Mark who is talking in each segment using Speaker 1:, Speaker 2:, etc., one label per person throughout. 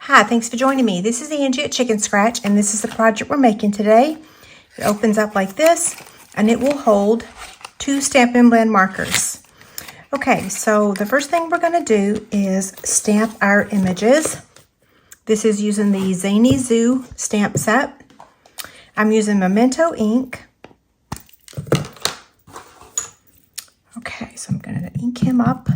Speaker 1: Hi, thanks for joining me. This is Angie at ChicnScratch, and this is the project we're making today. It opens up like this, and it will hold 2 Stampin' Blend markers. Okay, so the first thing we're going to do is stamp our images. This is using the Zany Zoo stamp set. I'm using Memento ink. Okay, so I'm going to ink him up.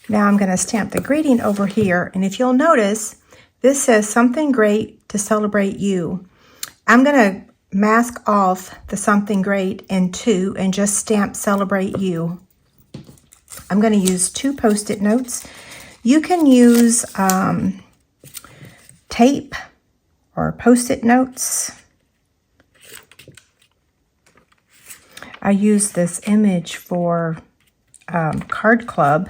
Speaker 1: Now I'm going to stamp the greeting over here, and if you'll notice, this says something great to celebrate you. I'm going to mask off the something great in 2 and just stamp celebrate you. I'm going to use 2 Post-it notes. You can use tape or Post-it notes. I use this image for Card Club.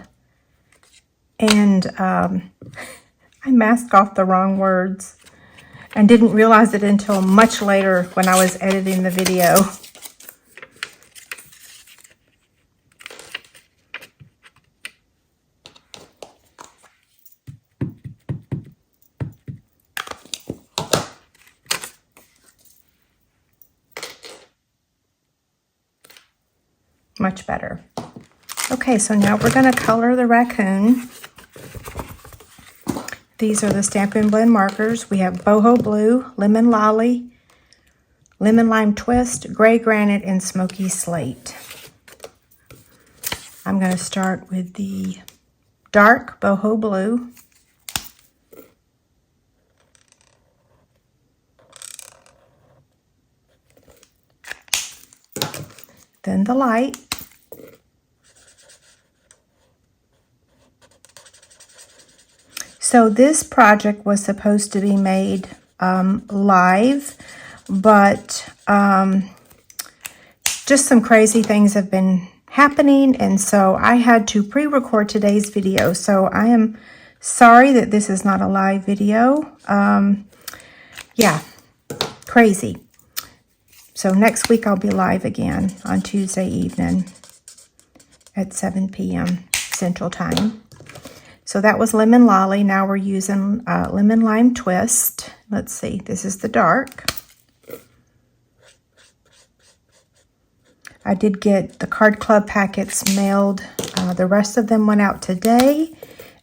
Speaker 1: And I masked off the wrong words and didn't realize it until much later when I was editing the video. Much better. Okay, so now we're going to color the raccoon. These are the Stampin' Blend markers. We have Boho Blue, Lemon Lolly, Lemon Lime Twist, Gray Granite, and Smoky Slate. I'm going to start with the dark Boho Blue. Then the light. So this project was supposed to be made live, but just some crazy things have been happening, and so I had to pre-record today's video. So I am sorry that this is not a live video. Yeah, crazy. So next week I'll be live again on Tuesday evening at 7 p.m. Central Time. So that was Lemon Lolly. Now we're using Lemon Lime Twist. Let's see, this is the dark. I did get the Card Club packets mailed. The rest of them went out today.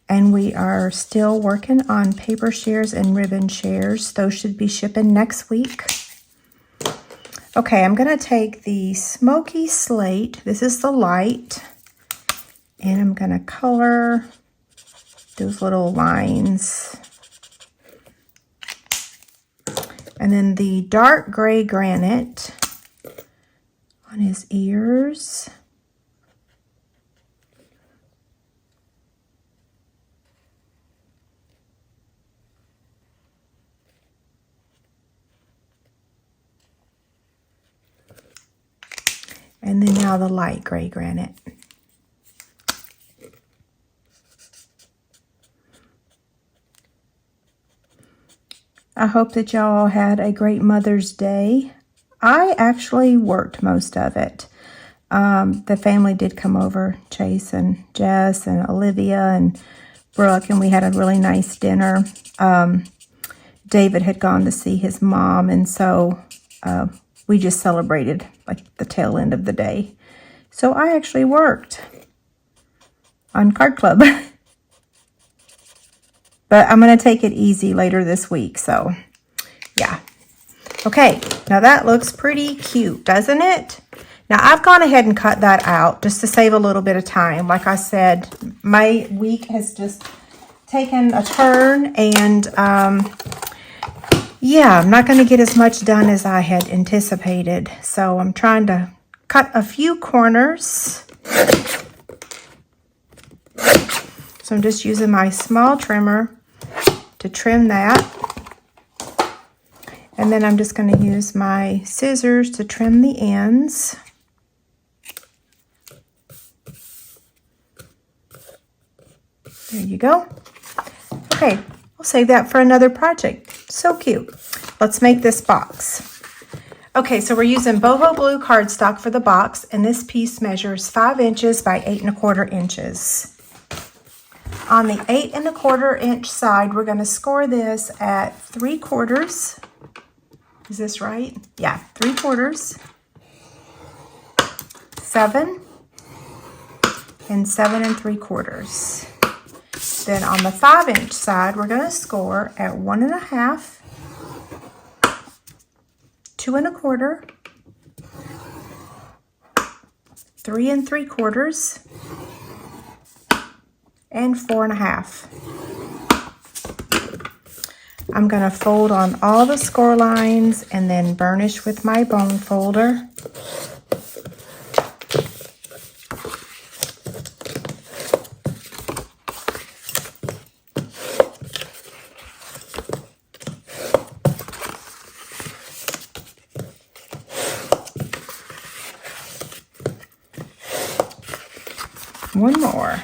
Speaker 1: And we are still working on paper shares and ribbon shares. Those should be shipping next week. Okay, I'm going to take the Smoky Slate. This is the light. And I'm going to color those little lines. And then the dark gray granite on his ears. And then now the light gray granite. I hope that y'all had a great Mother's Day. I actually worked most of it. The family did come over, Chase and Jess and Olivia and Brooke, and we had a really nice dinner. David had gone to see his mom, and so we just celebrated like the tail end of the day. So I actually worked on Card Club. But I'm going to take it easy later this week, so yeah. Okay, now that looks pretty cute, doesn't it? Now I've gone ahead and cut that out just to save a little bit of time. Like I said, my week has just taken a turn, and yeah, I'm not going to get as much done as I had anticipated. So I'm trying to cut a few corners. So I'm just using my small trimmer to trim that. And then I'm just going to use my scissors to trim the ends. There you go. Okay, I'll save that for another project. So cute. Let's make this box. Okay, so we're using boho blue cardstock for the box, and this piece measures 5 inches by 8 1/4 inches. On the 8 1/4 inch side, we're going to score this at 3/4. Is this right? Yeah, 3/4, 7, and 7 3/4. Then on the 5 inch side, we're going to score at 1 1/2, 2 1/4, 3 3/4, and 4 1/2. I'm going to fold on all the score lines and then burnish with my bone folder. One more.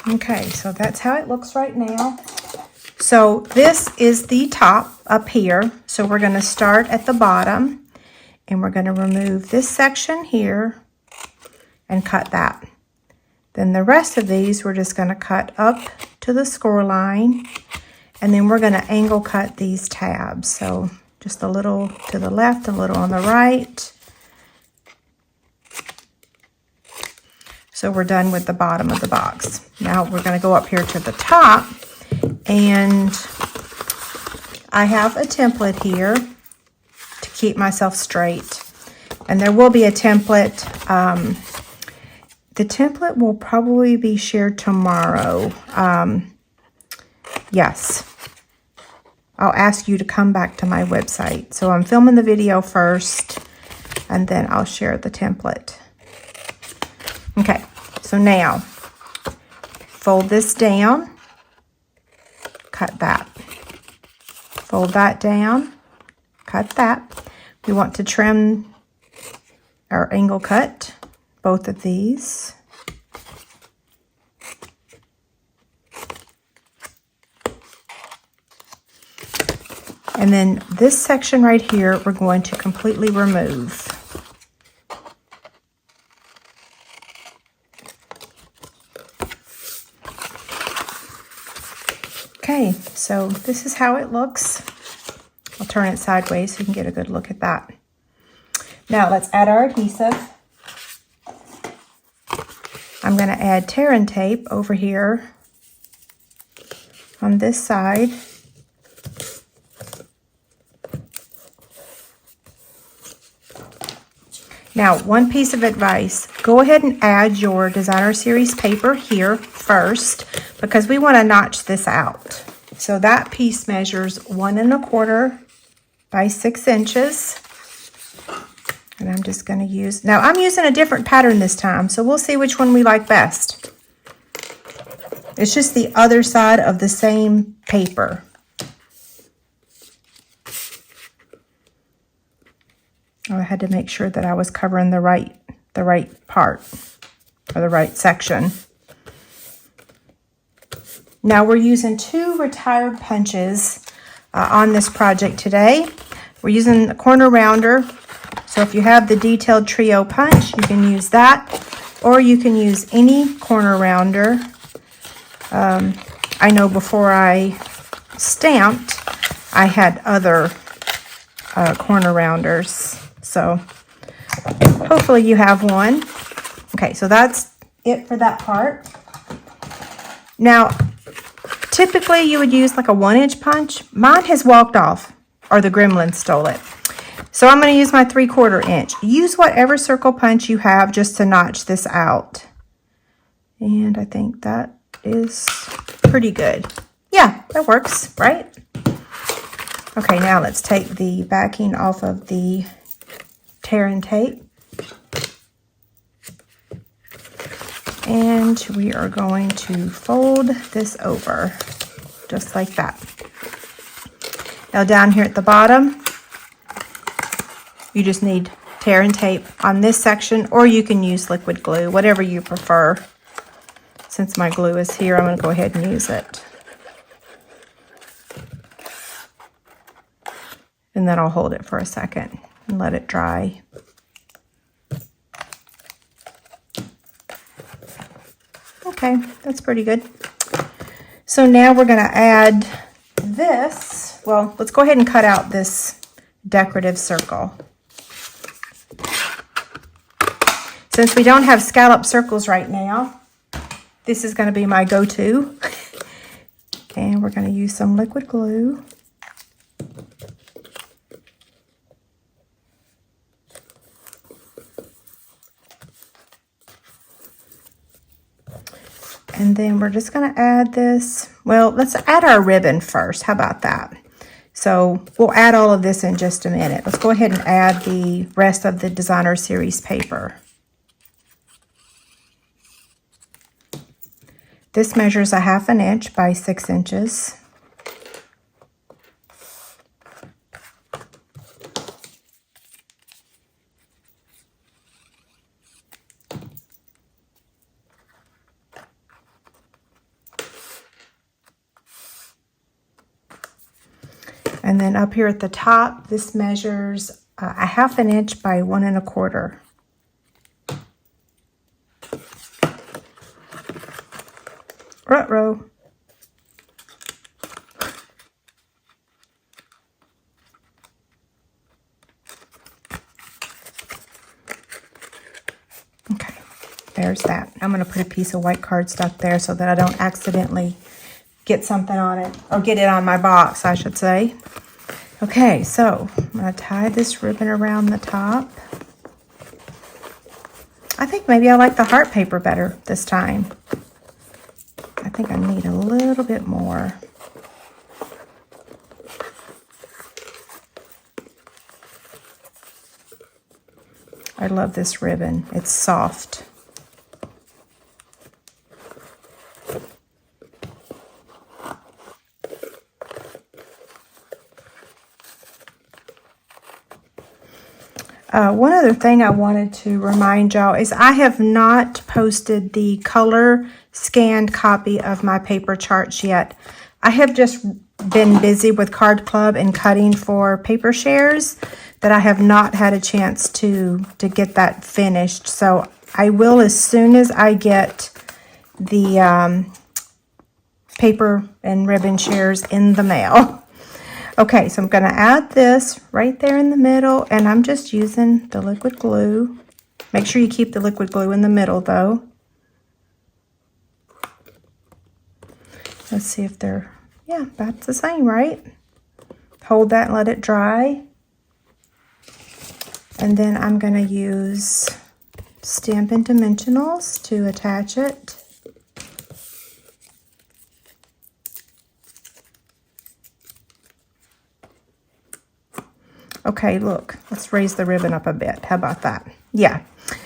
Speaker 1: Okay, so that's how it looks right now. So this is the top up here. So we're going to start at the bottom, and we're going to remove this section here and cut that. Then the rest of these we're just going to cut up to the score line, and then we're going to angle cut these tabs. So just a little to the left, a little on the right. So we're done with the bottom of the box. Now we're going to go up here to the top, and I have a template here to keep myself straight. And there will be a template. The template will probably be shared tomorrow. Yes. I'll ask you to come back to my website. So I'm filming the video first, and then I'll share the template. Okay, so now fold this down, cut that. Fold that down, cut that. We want to trim or angle cut both of these. And then this section right here, we're going to completely remove. Okay, so this is how it looks. I'll turn it sideways so you can get a good look at that. Now let's add our adhesive. I'm going to add tear and tape over here on this side. Now, one piece of advice, go ahead and add your Designer Series paper here first, because we want to notch this out. So that piece measures 1 1/4 by 6 inches. And I'm just going to use, now I'm using a different pattern this time, so we'll see which one we like best. It's just the other side of the same paper. I had to make sure that I was covering the right part or the right section. Now we're using 2 retired punches on this project today. We're using the corner rounder. So if you have the detailed trio punch, you can use that, or you can use any corner rounder. I know before I stamped, I had other corner rounders. So hopefully you have one. Okay, so that's it for that part. Now, typically you would use like a 1-inch punch. Mine has walked off, or the gremlin stole it. So I'm going to use my 3/4 inch. Use whatever circle punch you have just to notch this out. And I think that is pretty good. Yeah, that works, right? Okay, now let's take the backing off of the tear and tape. And we are going to fold this over just like that. Now down here at the bottom, you just need tear and tape on this section, or you can use liquid glue, whatever you prefer. Since my glue is here, I'm going to go ahead and use it. and then I'll hold it for a second and let it dry. Okay, that's pretty good. So now we're going to add this. Well, let's go ahead and cut out this decorative circle. Since we don't have scallop circles right now, this is going to be my go-to. And we're going to use some liquid glue. And then we're just going to add this. Well, let's add our ribbon first. How about that? So we'll add all of this in just a minute. Let's go ahead and add the rest of the Designer Series paper. This measures 1/2 inch by 6 inches. And then up here at the top, this measures 1/2 inch by 1 1/4. Ruh-roh. Okay, there's that. I'm going to put a piece of white cardstock there so that I don't accidentally get something on it, or get it on my box, I should say. Okay, so I'm going to tie this ribbon around the top. I think maybe I like the heart paper better this time. I think I need a little bit more. I love this ribbon. It's soft. One other thing I wanted to remind y'all is I have not posted the color scanned copy of my paper charts yet. I have just been busy with Card Club and cutting for paper shares that I have not had a chance to get that finished. So I will as soon as I get the paper and ribbon shares in the mail. Okay, so I'm going to add this right there in the middle, and I'm just using the liquid glue. Make sure you keep the liquid glue in the middle, though. Let's see if they're, yeah, that's the same, right? Hold that and let it dry. And then I'm going to use Stampin' Dimensionals to attach it. Okay, look, let's raise the ribbon up a bit. How about that? Yeah.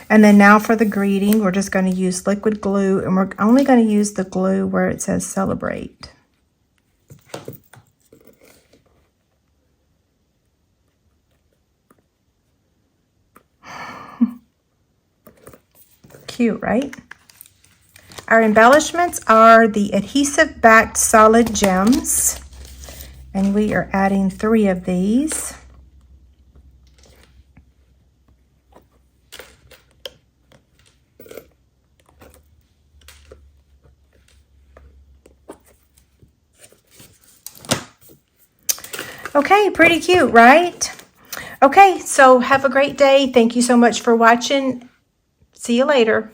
Speaker 1: And then now for the greeting, we're just going to use liquid glue, and we're only going to use the glue where it says celebrate. Cute, right? Our embellishments are the adhesive-backed solid gems, and we are adding 3 of these. Okay, pretty cute, right? Okay, so have a great day. Thank you so much for watching. See you later.